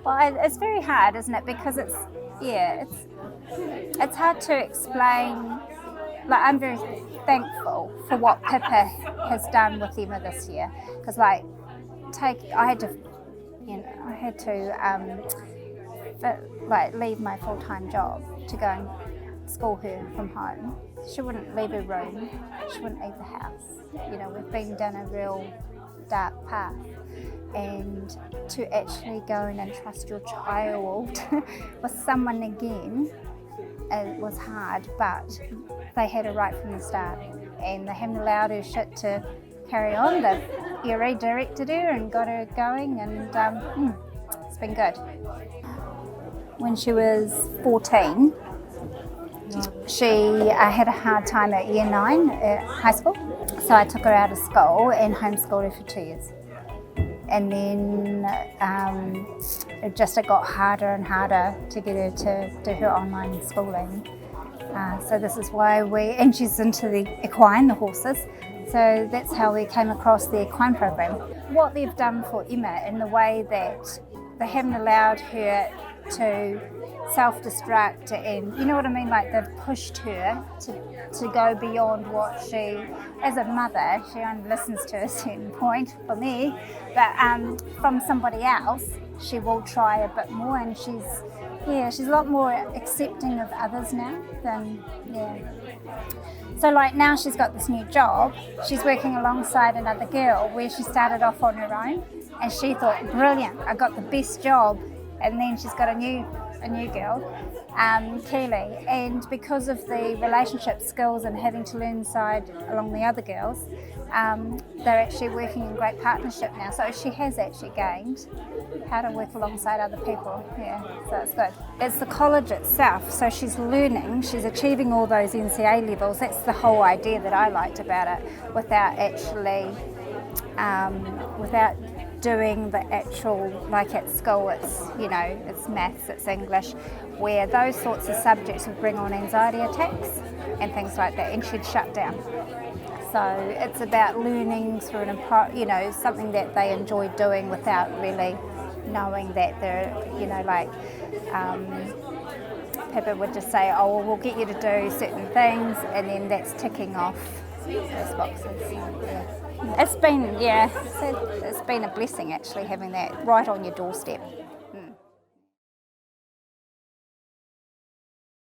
Well, it's very hard, isn't it? Because it's hard to explain. Like, I'm very thankful for what Pippa has done with Emma this year, because I had to leave my full-time job to go and school her from home. She wouldn't leave her room, she wouldn't leave the house. We've been down a real dark path, and to actually go and entrust your child with someone again, it was hard, but they had it right from the start, and they haven't allowed her shit to carry on. They've redirected her and got her going, and it's been good. When she was 14, she had a hard time at year 9 at high school, so I took her out of school and homeschooled her for 2 years. And then it got harder and harder to get her to do her online schooling. So this is why and she's into the equine, the horses, so that's how we came across the equine program. What they've done for Emma in the way that they haven't allowed her to self-destruct, and you know what I mean, like they've pushed her to go beyond what she, as a mother, she only listens to a certain point for me, but from somebody else she will try a bit more, and she's a lot more accepting of others now than So now she's got this new job, she's working alongside another girl where she started off on her own, and she thought, brilliant, I got the best job. And then she's got a new girl, Keely, and because of the relationship skills and having to learn along the other girls, they're actually working in great partnership now. So she has actually gained how to work alongside other people. So it's good. It's the college itself, so she's learning, she's achieving all those NCEA levels. That's the whole idea that I liked about it, without doing the actual, like at school, it's maths, it's English, where those sorts of subjects would bring on anxiety attacks and things like that, and she'd shut down. So it's about learning through something that they enjoy doing without really knowing that they're, Pippa would just say, oh, well, we'll get you to do certain things, and then that's ticking off those boxes. It's been a blessing actually having that right on your doorstep.